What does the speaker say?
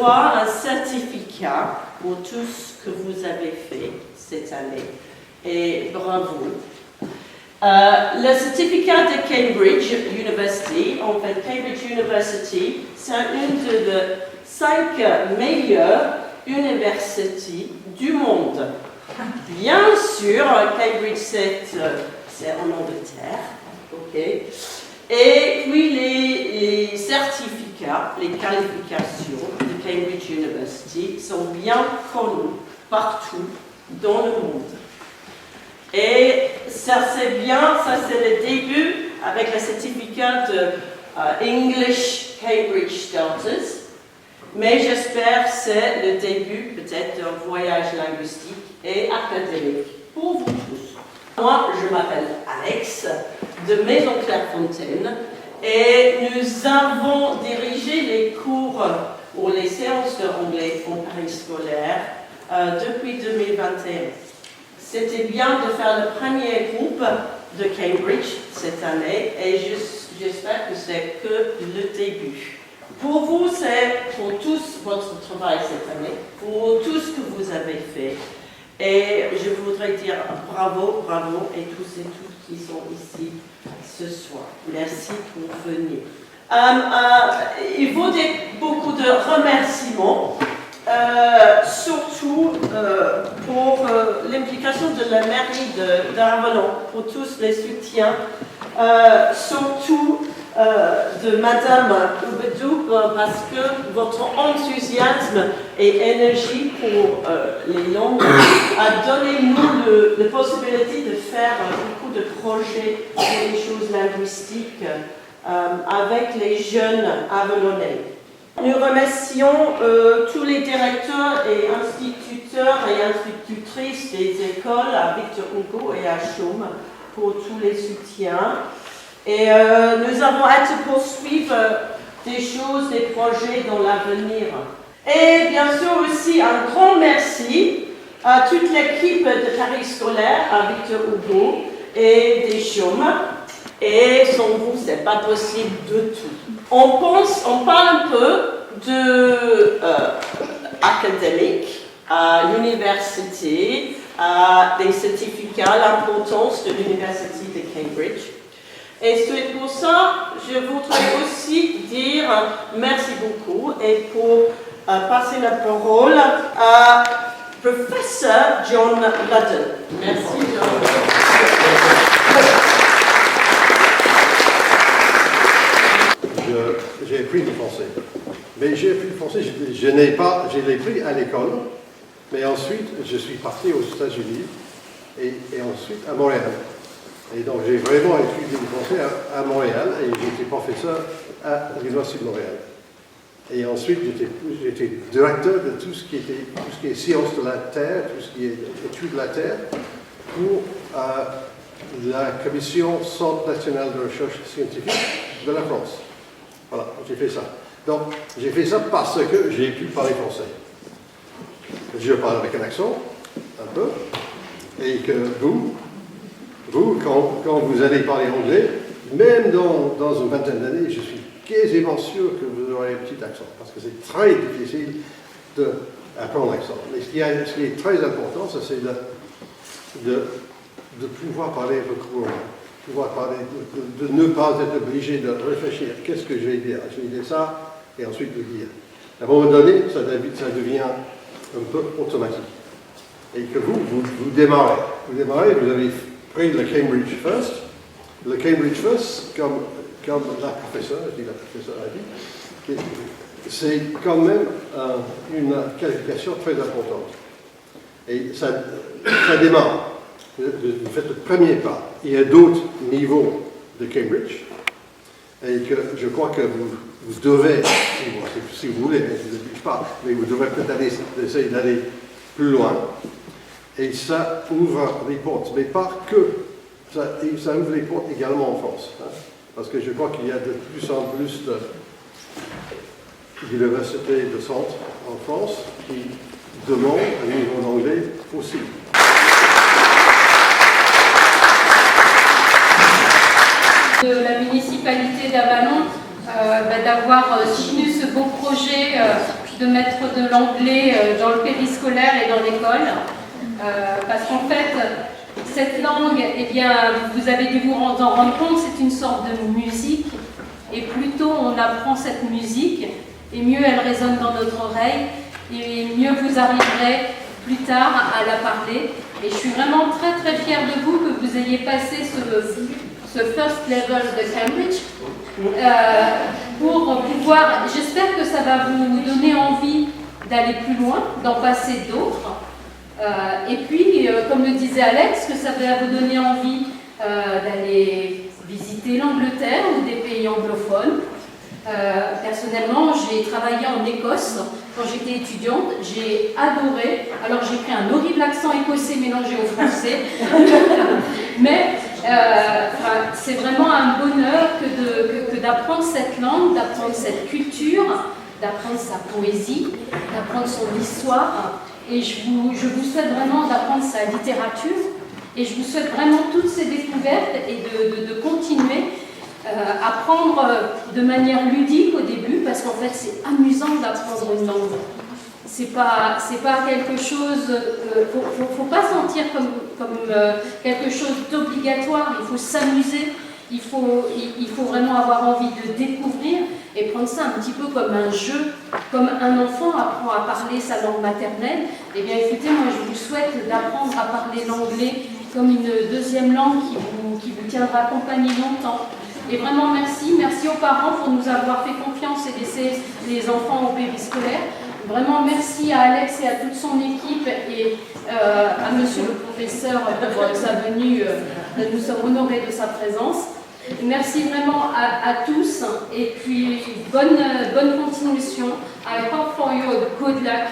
Un certificat pour tout ce que vous avez fait cette année et bravo. Le certificat de Cambridge University, en fait Cambridge University, c'est une des 5 meilleures universités du monde. Bien sûr, Cambridge c'est en Angleterre, ok. Et puis les certificats, les qualifications de Cambridge University sont bien connus partout dans le monde. Et ça c'est bien, ça c'est le début avec le certificat de English Cambridge Starters. Mais j'espère que c'est le début peut-être d'un voyage linguistique et académique pour vous tous. Moi, je m'appelle Alex, de Maison Clairefontaine, et nous avons dirigé les cours ou les séances d'anglais en Paris scolaire depuis 2021. C'était bien de faire le premier groupe de Cambridge cette année, et j'espère que c'est que le début. Pour vous, c'est pour tous votre travail cette année, pour tout ce que vous avez fait. Et je voudrais dire bravo, bravo, et tous et toutes qui sont ici ce soir. Merci pour venir. Il faut beaucoup de remerciements, surtout pour l'implication de la mairie d'Avalon, pour tous les soutiens, surtout de Madame Oubedou, parce que votre enthousiasme et énergie pour les langues a donné nous la possibilité de faire beaucoup de projets sur les choses linguistiques avec les jeunes avalonais. Nous remercions tous les directeurs et instituteurs et institutrices des écoles à Victor Hugo et à Chaume pour tous les soutiens. Et nous avons hâte de poursuivre des choses, des projets dans l'avenir. Et bien sûr aussi un grand merci à toute l'équipe de Paris scolaire, à Victor Hugo et des Chaumes. Et sans vous, ce n'est pas possible de tout. On parle un peu de académique, à l'université, à des certificats, l'importance de l'université de Cambridge. Et c'est pour ça je voudrais aussi dire merci beaucoup et pour passer la parole à Professeur John Ludden. Merci John. J'ai appris le français. Mais j'ai appris le français, je l'ai pris à l'école, mais ensuite je suis parti aux États-Unis et ensuite à Montréal. Et donc j'ai vraiment étudié le français à Montréal et j'étais professeur à l'Université de Montréal. Et ensuite j'étais directeur de tout ce qui est sciences de la Terre, tout ce qui est études de la Terre, pour la Commission Centre national de recherche scientifique de la France. Voilà, j'ai fait ça. Donc j'ai fait ça parce que j'ai pu parler français. Je parle avec un accent, un peu, et que vous, quand vous allez parler anglais, même dans une vingtaine d'années, je suis quasiment sûr que vous aurez un petit accent, parce que c'est très difficile d'apprendre l'accent. Mais ce qui est très important, c'est de pouvoir parler un peu couramment, pouvoir parler, de ne pas être obligé de réfléchir. Qu'est-ce que je vais dire? Je vais dire ça, et ensuite le dire. À un moment donné, ça devient un peu automatique. Et que vous démarrez. Vous avez pris le Cambridge First. Le Cambridge First, comme la professeure, je dis la professeure a dit, c'est quand même une qualification très importante. Et ça démarre. Vous faites le premier pas. Il y a d'autres niveaux de Cambridge. Et que je crois que vous devez, si vous voulez, je ne le dis pas, mais vous devez peut-être essayer d'aller plus loin. Et ça ouvre les portes, mais pas que. Ça ouvre les portes également en France. Hein, parce que je crois qu'il y a de plus en plus d'universités de centre en France qui demandent un niveau d'anglais possible. De la municipalité d'Avallon d'avoir soutenu ce beau projet de mettre de l'anglais dans le périscolaire et dans l'école. Parce qu'en fait, cette langue, eh bien, vous avez dû vous en rendre compte, c'est une sorte de musique. Et plus tôt on apprend cette musique, et mieux elle résonne dans notre oreille, et mieux vous arriverez plus tard à la parler. Et je suis vraiment très très fière de vous que vous ayez passé ce first level de Cambridge pour pouvoir, j'espère que ça va vous donner envie d'aller plus loin, d'en passer d'autres. Et puis, comme le disait Alex, que ça va vous donner envie d'aller visiter l'Angleterre ou des pays anglophones. Personnellement, j'ai travaillé en Écosse quand j'étais étudiante, j'ai adoré. Alors j'ai pris un horrible accent écossais mélangé au français, mais c'est vraiment un bonheur que d'apprendre cette langue, d'apprendre cette culture, d'apprendre sa poésie, d'apprendre son histoire. Et je vous souhaite vraiment d'apprendre sa littérature. Et je vous souhaite vraiment toutes ces découvertes et de continuer à apprendre de manière ludique au début, parce qu'en fait c'est amusant d'apprendre une langue. C'est pas quelque chose, faut pas sentir comme quelque chose d'obligatoire. Il faut s'amuser, il faut vraiment avoir envie de découvrir et prendre ça un petit peu comme un jeu, comme un enfant apprend à parler sa langue maternelle. Eh bien écoutez, moi je vous souhaite d'apprendre à parler l'anglais comme une deuxième langue qui vous tiendra compagnie longtemps. Et vraiment merci aux parents pour nous avoir fait confiance et laisser les enfants au périscolaire. Vraiment merci à Alex et à toute son équipe et à monsieur le professeur pour sa venue. Nous sommes honorés de sa présence. Merci vraiment à tous et puis bonne continuation. I hope for you good luck